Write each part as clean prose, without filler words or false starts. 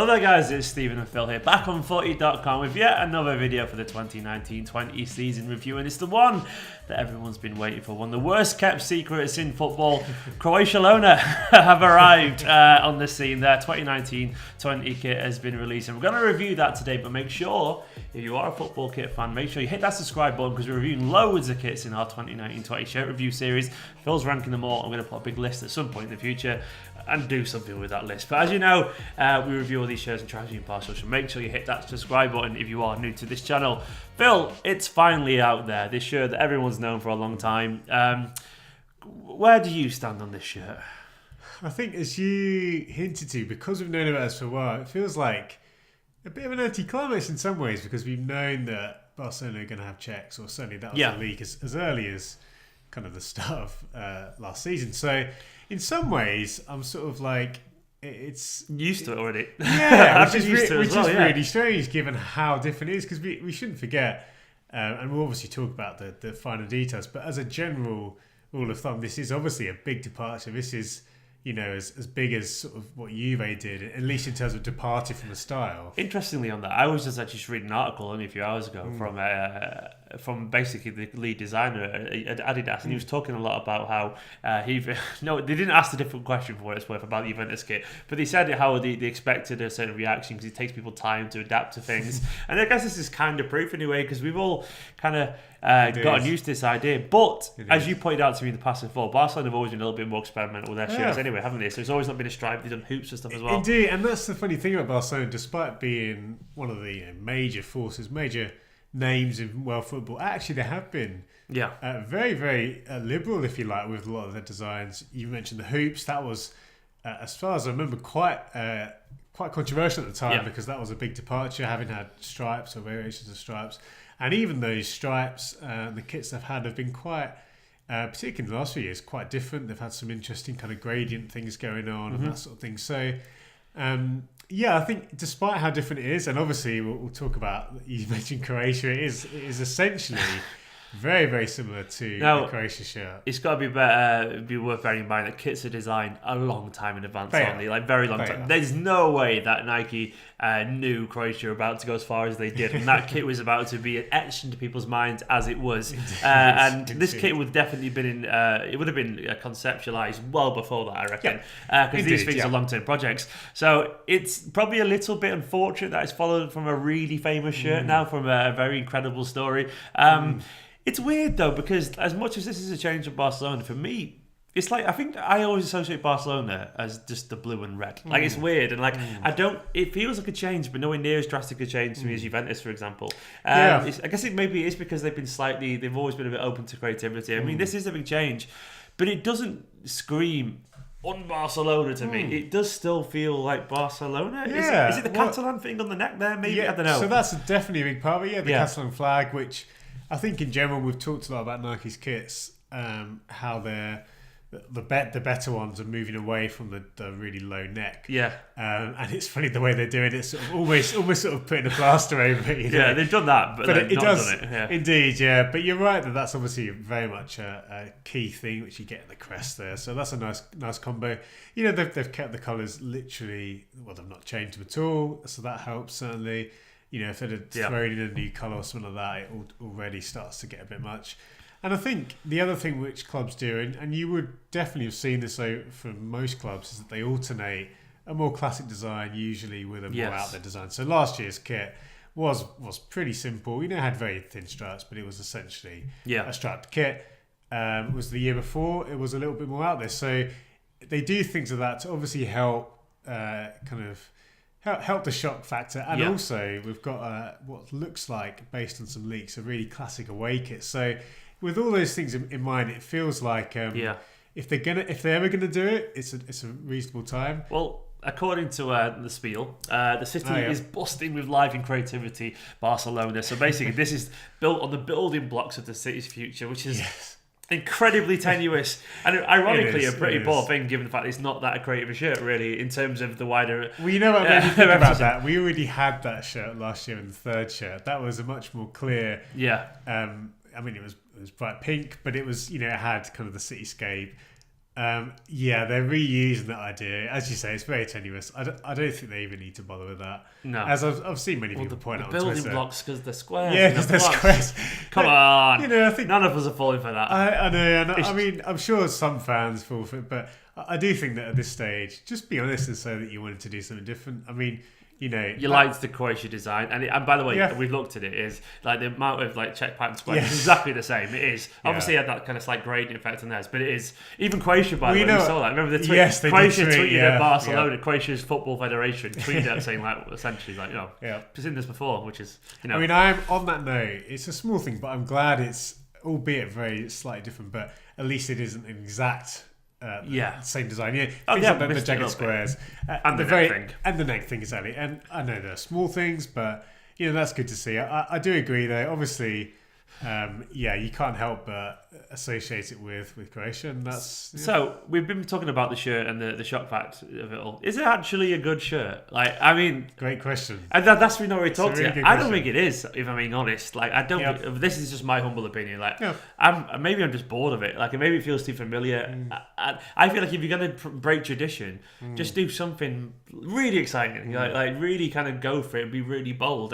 Hello there guys, it's Stephen and Phil here, back on FOOTY.COM with yet another video for the 2019-20 season review, and it's the one that everyone's been waiting for, one of the worst kept secrets in football. Croatia have arrived on the scene. Their 2019-20 kit has been released, and we're going to review that today, but make sure, if you are a football kit fan, make sure you hit that subscribe button because we're reviewing loads of kits in our 2019-20 shirt review series. Phil's ranking them all. I'm going to put a big list at some point in the future and do something with that list. But as you know, we review all these shirts and try to be impartial, so make sure you hit that subscribe button if you are new to this channel. Phil, it's finally out there, this shirt that everyone's known for a long time. Where do you stand on this shirt? I think, as you hinted to, because we've known about this for a while, it feels like a bit of an anticlimax in some ways, because we've known that Barcelona are going to have Czechs, or certainly that was the leak as early as kind of the start of last season. So in some ways, I'm sort of like, it's used to it already. Yeah, which is really strange given how different it is, because we shouldn't forget, and we'll obviously talk about the finer details, but as a general rule of thumb, this is obviously a big departure. This is, you know, as big as sort of what Juve did, at least in terms of departure from the style. Interestingly on that, I was just actually reading an article only a few hours ago from basically the lead designer at Adidas, and he was talking a lot about how they didn't ask the different question for what it's worth about the Juventus kit, but they said how they expected a certain reaction because it takes people time to adapt to things. And I guess this is kind of proof in a way, because we've all kind of gotten used to this idea. But as you pointed out to me in the past before, Barcelona have always been a little bit more experimental with their shirts anyway, haven't they? So it's always not been a stripe. They've done hoops and stuff as well. Indeed, and that's the funny thing about Barcelona. Despite being one of the major forces, major names in world football, actually they have been very, very liberal, if you like, with a lot of their designs. You mentioned the hoops. That was, as far as I remember, quite controversial at the time, because that was a big departure, having had stripes or variations of stripes. And even those stripes, the kits they've had have been quite, particularly in the last few years, quite different. They've had some interesting kind of gradient things going on and that sort of thing. So, I think despite how different it is, and obviously we'll talk about, you mentioned Croatia, it is essentially very, very similar to the Croatia shirt. It's got to be worth bearing in mind that kits are designed a long time in advance, aren't they? Like, very long time. There's no way that Nike knew Croatia were about to go as far as they did, and that kit was about to be etched into people's minds as it was. This kit would definitely been it would have been conceptualized well before that, I reckon, because these things are long-term projects. So it's probably a little bit unfortunate that it's followed from a really famous shirt now, from a very incredible story. It's weird though, because as much as this is a change of Barcelona, for me, it's like, I think I always associate Barcelona as just the blue and red. Like, it's weird, and like it feels like a change, but nowhere near as drastic a change to me as Juventus, for example. I guess maybe it's because they've always been a bit open to creativity. I mean, this is a big change, but it doesn't scream un-Barcelona to me. It does still feel like Barcelona. Is it the Catalan thing on the neck there? Maybe, I don't know. So that's definitely a big part of it. The Catalan flag, which I think in general we've talked a lot about Nike's kits, how they're the better ones are moving away from the really low neck. And it's funny the way they're doing it, sort of almost sort of putting a plaster over it. Yeah, they've done that, but they've not done it. Yeah. Indeed, But you're right that's obviously very much a key thing, which you get in the crest there. So that's a nice combo. You know, they've kept the colours literally. Well, they've not changed them at all, so that helps certainly. You know, if they'd thrown in a new colour or something like that, it already starts to get a bit much. And I think the other thing which clubs do, and you would definitely have seen this from most clubs, is that they alternate a more classic design usually with a more out there design. So last year's kit was pretty simple. You know, it had very thin stripes, but it was essentially a striped kit. Was the year before, it was a little bit more out there. So they do things like that to obviously help help the shock factor, and also we've got what looks like, based on some leaks, a really classic away kit. So with all those things in mind, it feels like if they're ever gonna do it, it's a reasonable time. Well, according to the Spiel, the city is busting with life and creativity, Barcelona. So basically, this is built on the building blocks of the city's future, which is incredibly tenuous, and ironically a pretty poor thing, given the fact that it's not that creative a shirt really in terms of the wider. Well, you know what made me think about that? We already had that shirt last year in the third shirt. That was a much more clear. I mean, it was bright pink, but it was, you know, it had kind of the cityscape. Yeah, they're reusing that idea. As you say, it's very tenuous. I don't think they even need to bother with that. No. As I've seen many people point out on Twitter. Building blocks because they're squares. Yeah, because they're squares. Come on. You know, I think none of us are falling for that. I know. I mean, I'm sure some fans fall for it, but I do think that at this stage, just be honest and say that you wanted to do something different. I mean, you know, you liked the Croatia design, and by the way, we've looked at it. Is like the amount of like check pattern squares is exactly the same. It is obviously had that kind of slight gradient effect on theirs, but it is even Croatia. By the way, we saw that. Remember the tweet? Yes, Croatia tweeted at Barcelona. Croatia's football federation tweeted out saying like essentially like I've seen this before, which is I mean, I'm on that note. It's a small thing, but I'm glad it's albeit very slightly different, but at least it isn't an exact. Same design. Yeah, things like the jagged squares and the neck thing, and the neck thing exactly. And I know they're small things, but that's good to see. I do agree though. Obviously, you can't help but associate it with Croatia. And that's so we've been talking about the shirt and the shock fact of it all. Is it actually a good shirt? Like, I mean, great question. And that's we know we talked about. I don't think it is, if I'm being honest. Like, I don't. This is just my humble opinion. Like, I'm just bored of it. Like, maybe it feels too familiar. I feel like if you're gonna break tradition, just do something really exciting. Like really kind of go for it and be really bold.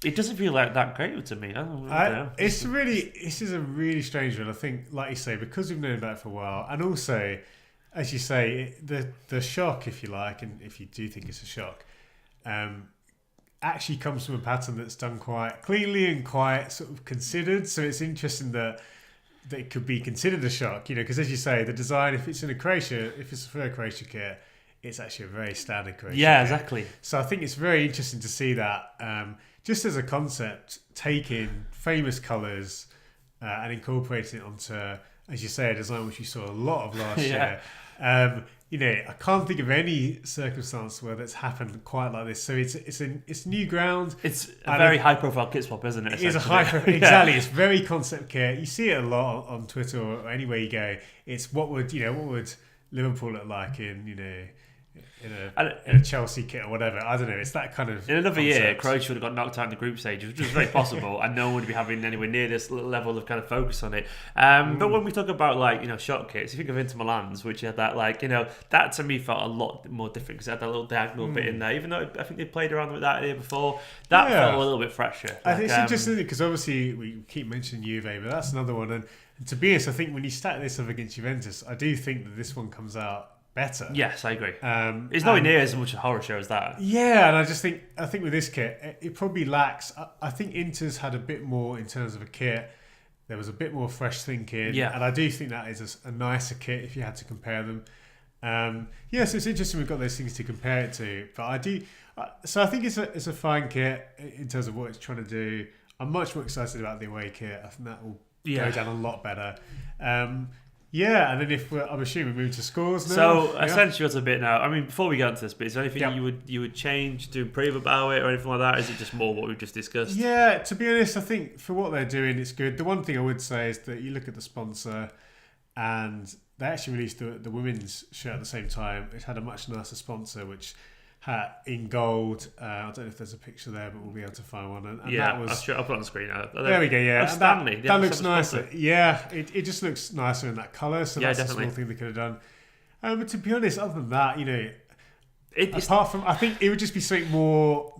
It doesn't feel like that great to me. I don't know. This is a really strange one. I think, like you say, because we've known about it for a while, and also, as you say, the shock, if you like, and if you do think it's a shock, actually comes from a pattern that's done quite cleanly and quite sort of considered. So it's interesting that it could be considered a shock, because as you say, the design, if it's for a Croatia kit, it's actually a very standard Croatia kit. Exactly. So I think it's very interesting to see that. Just as a concept, taking famous colours and incorporating it onto, as you say, a design which you saw a lot of last year. I can't think of any circumstance where that's happened quite like this. So it's new ground. It's a very high-profile kit swap, isn't it? It is a high-profile, exactly. It's very concept kit. You see it a lot on Twitter or anywhere you go. It's what would Liverpool look like in a Chelsea kit or whatever. I don't know. It's that kind of. In another year, Croatia would have got knocked out in the group stage, which was very possible, and no one would be having anywhere near this level of kind of focus on it. But when we talk about shot kits, you think of Inter Milan's, which had that that to me felt a lot more different because it had that little diagonal bit in there. Even though I think they played around with that here before, that felt a little bit fresher. I think it's interesting because obviously we keep mentioning Juve, but that's another one. And to be honest, I think when you stack this up against Juventus, I do think that this one comes out better. Yes, I agree. It's nowhere near as much a horror show as that. Yeah, and I think with this kit, it probably lacks. I think Inter's had a bit more in terms of a kit. There was a bit more fresh thinking. Yeah. And I do think that is a nicer kit if you had to compare them. So it's interesting we've got those things to compare it to. But I do. So I think it's a fine kit in terms of what it's trying to do. I'm much more excited about the away kit. I think that will go down a lot better. And then I'm assuming we move to scores now. So essentially, what's a bit now? I mean, before we get into this bit, is there anything you would change to improve about it or anything like that? Is it just more what we've just discussed? Yeah, to be honest, I think for what they're doing, it's good. The one thing I would say is that you look at the sponsor, and they actually released the women's shirt at the same time. It had a much nicer sponsor, which had in gold. I don't know if there's a picture there, but we'll be able to find one. And that was, I'll put it on the screen now. There we go. Yeah, Stanley. That looks nicer. Yeah, it just looks nicer in that colour. So that's definitely a small thing they could have done. But to be honest, other than that, apart from, I think it would just be something more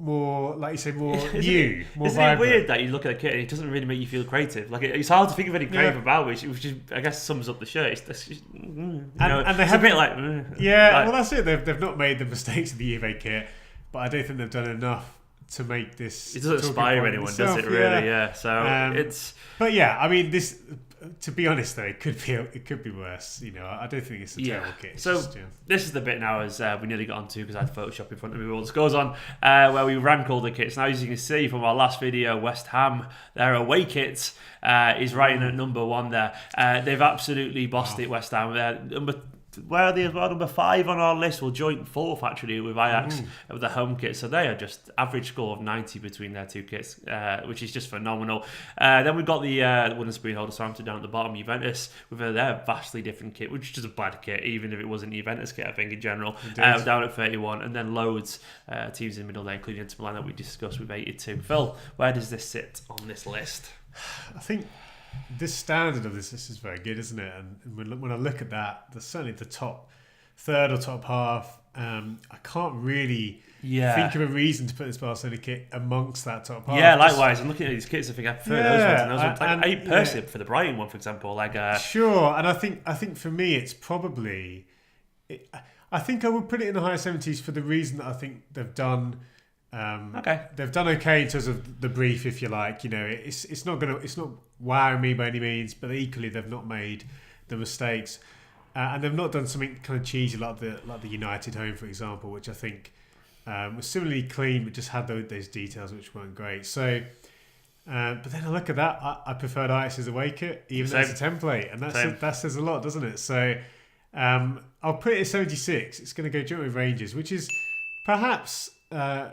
like you say, more new, more isn't vibrant. It weird that you look at a kit and it doesn't really make you feel creative? Like it's hard to think of any creative about which is, I guess, sums up the shirt. And they have a bit like well, that's it. They've not made the mistakes of the Juve kit, but I don't think they've done enough to make this. It doesn't inspire anyone, does it? Really? Yeah. So it's. But yeah, I mean, this. To be honest, though, it could be worse. I don't think it's a terrible kit. This is the bit now, as we nearly got onto because I had Photoshop in front of me with all the scores on, where we rank all the kits. Now, as you can see from our last video, West Ham, their away kits is right in at number 1 there. They've absolutely bossed it, West Ham. Where are they as well? Number 5 on our list. We'll join 4th actually with Ajax with the home kit. So they are just average score of 90 between their two kits, which is just phenomenal. Then we've got the wooden spoon holder Southampton down at the bottom. Juventus with their vastly different kit, which is just a bad kit, even if it wasn't a Juventus kit, I think in general. Down at 31, and then loads teams in the middle there, including Inter Milan that we discussed with 82. Phil, where does this sit on this list? I think this standard of this is very good, isn't it? And when I look at that, there's certainly the top third or top half. I can't really think of a reason to put this Barcelona kit amongst that top half. Yeah, likewise. I'm looking at these kits, I think I prefer those ones. I eat Persip for the Brighton one, for example. Sure, and I think for me it's probably... I think I would put it in the higher 70s for the reason that I think they've done... They've done okay in terms of the brief, if you like. It's not wowing me by any means, but equally they've not made the mistakes, and they've not done something kind of cheesy like the United home, for example, which I think was similarly clean, but just had those details which weren't great. So, but then I look at that, I preferred Ajax's away kit, even though it's a template, and that says a lot, doesn't it? So, I'll put it at 76. It's going to go joint with Rangers, which is perhaps.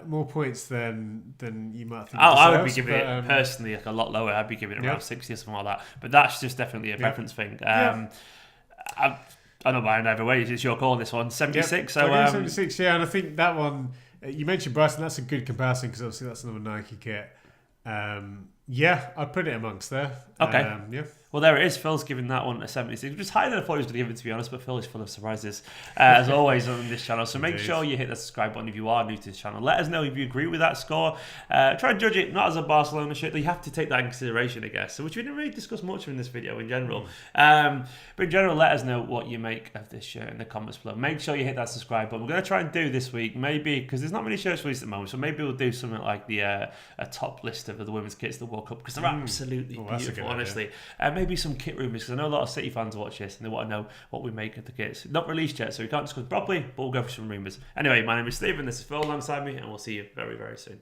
More points than you might think. I would be giving it personally a lot lower. I'd be giving it around 60 or something like that. But that's just definitely a preference thing. I don't mind either way. It's your call on this one. 76. So 76. Yeah, and I think that one you mentioned Bryson. That's a good comparison because obviously that's another Nike kit. I'd put it amongst there. Okay. Well, there it is. Phil's giving that one a 76, which is higher than I thought he was going to give it, to be honest. But Phil is full of surprises, as always, on this channel. So make sure you hit the subscribe button if you are new to this channel. Let us know if you agree with that score. Try and judge it not as a Barcelona shirt. You have to take that in consideration, I guess. So, which we didn't really discuss much in this video in general. But in general, let us know what you make of this shirt in the comments below. Make sure you hit that subscribe button. We're going to try and do this week, maybe, because there's not many shirts released at the moment. So maybe we'll do something like a top list of the women's kits the World Cup, because they're absolutely beautiful, honestly. Maybe some kit rumours, because I know a lot of City fans watch this and they want to know what we make of the kits. Not released yet, so we can't discuss properly, but we'll go for some rumours. Anyway, my name is Steve, and this is Phil alongside me, and we'll see you very, very soon.